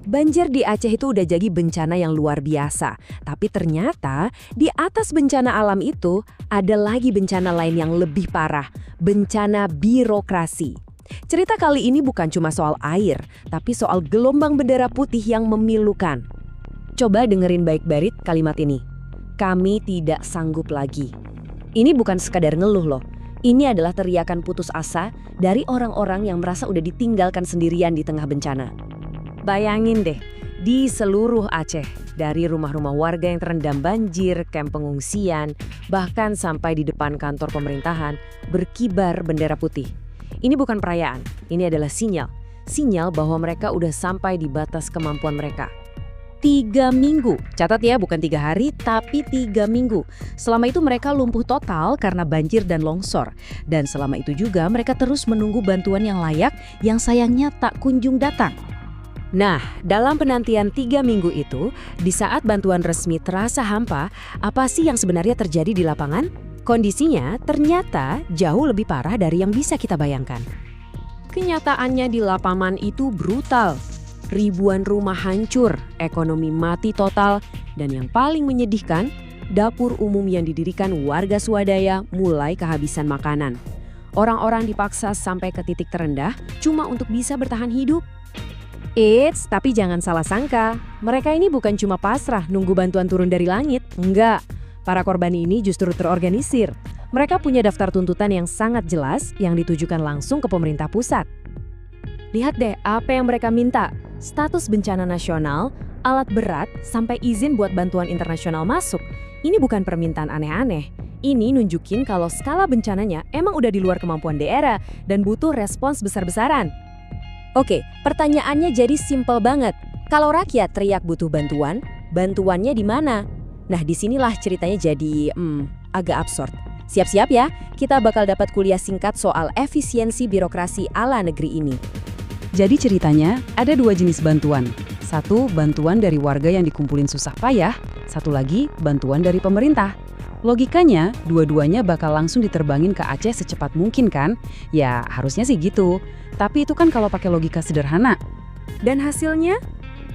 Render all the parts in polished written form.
Banjir di Aceh itu udah jadi bencana yang luar biasa. Tapi ternyata di atas bencana alam itu ada lagi bencana lain yang lebih parah, bencana birokrasi. Cerita kali ini bukan cuma soal air, tapi soal gelombang bendera putih yang memilukan. Coba dengerin baik-baik kalimat ini. Kami tidak sanggup lagi. Ini bukan sekadar ngeluh loh. Ini adalah teriakan putus asa dari orang-orang yang merasa udah ditinggalkan sendirian di tengah bencana. Bayangin deh, di seluruh Aceh, dari rumah-rumah warga yang terendam banjir, kamp pengungsian, bahkan sampai di depan kantor pemerintahan, berkibar bendera putih. Ini bukan perayaan, ini adalah sinyal. Sinyal bahwa mereka udah sampai di batas kemampuan mereka. 3 minggu, catat ya, bukan 3 hari, tapi 3 minggu. Selama itu mereka lumpuh total karena banjir dan longsor. Dan selama itu juga mereka terus menunggu bantuan yang layak yang sayangnya tak kunjung datang. Nah, dalam penantian 3 minggu itu, di saat bantuan resmi terasa hampa, apa sih yang sebenarnya terjadi di lapangan? Kondisinya ternyata jauh lebih parah dari yang bisa kita bayangkan. Kenyataannya di lapangan itu brutal. Ribuan rumah hancur, ekonomi mati total, dan yang paling menyedihkan, dapur umum yang didirikan warga swadaya mulai kehabisan makanan. Orang-orang dipaksa sampai ke titik terendah cuma untuk bisa bertahan hidup. Tapi jangan salah sangka, mereka ini bukan cuma pasrah nunggu bantuan turun dari langit. Enggak, para korban ini justru terorganisir. Mereka punya daftar tuntutan yang sangat jelas yang ditujukan langsung ke pemerintah pusat. Lihat deh apa yang mereka minta, status bencana nasional, alat berat, sampai izin buat bantuan internasional masuk. Ini bukan permintaan aneh-aneh. Ini nunjukin kalau skala bencananya emang udah di luar kemampuan daerah dan butuh respons besar-besaran. Oke, pertanyaannya jadi simpel banget. Kalau rakyat teriak butuh bantuan, bantuannya di mana? Nah, disinilah ceritanya jadi agak absurd. Siap-siap ya, kita bakal dapat kuliah singkat soal efisiensi birokrasi ala negeri ini. Jadi ceritanya ada 2 jenis bantuan. Satu, bantuan dari warga yang dikumpulin susah payah. Satu lagi, bantuan dari pemerintah. Logikanya, dua-duanya bakal langsung diterbangin ke Aceh secepat mungkin kan? Ya, harusnya sih gitu. Tapi itu kan kalau pakai logika sederhana. Dan hasilnya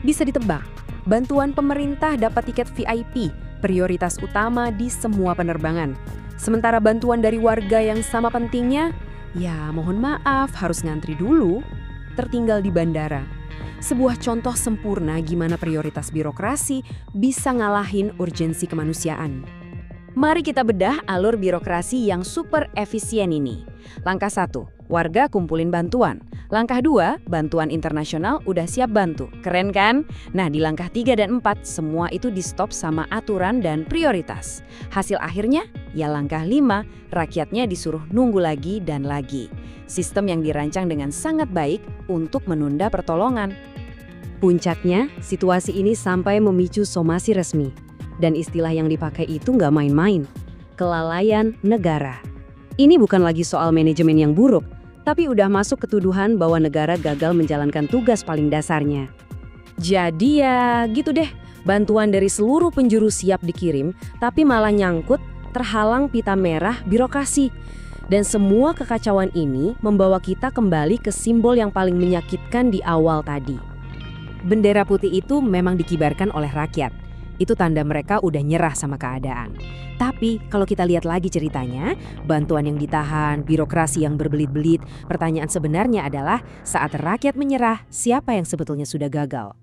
bisa ditebak. Bantuan pemerintah dapat tiket VIP, prioritas utama di semua penerbangan. Sementara bantuan dari warga yang sama pentingnya, ya mohon maaf harus ngantri dulu, tertinggal di bandara. Sebuah contoh sempurna gimana prioritas birokrasi bisa ngalahin urgensi kemanusiaan. Mari kita bedah alur birokrasi yang super efisien ini. Langkah 1, warga kumpulin bantuan. Langkah 2, bantuan internasional udah siap bantu. Keren kan? Nah, di langkah 3 dan 4, semua itu di stop sama aturan dan prioritas. Hasil akhirnya, ya langkah 5, rakyatnya disuruh nunggu lagi dan lagi. Sistem yang dirancang dengan sangat baik untuk menunda pertolongan. Puncaknya, situasi ini sampai memicu somasi resmi. Dan istilah yang dipakai itu nggak main-main. Kelalaian negara. Ini bukan lagi soal manajemen yang buruk, tapi udah masuk ketuduhan bahwa negara gagal menjalankan tugas paling dasarnya. Jadi ya gitu deh, bantuan dari seluruh penjuru siap dikirim, tapi malah nyangkut, terhalang pita merah birokrasi. Dan semua kekacauan ini membawa kita kembali ke simbol yang paling menyakitkan di awal tadi. Bendera putih itu memang dikibarkan oleh rakyat. Itu tanda mereka udah nyerah sama keadaan. Tapi kalau kita lihat lagi ceritanya, bantuan yang ditahan, birokrasi yang berbelit-belit, pertanyaan sebenarnya adalah saat rakyat menyerah, siapa yang sebetulnya sudah gagal?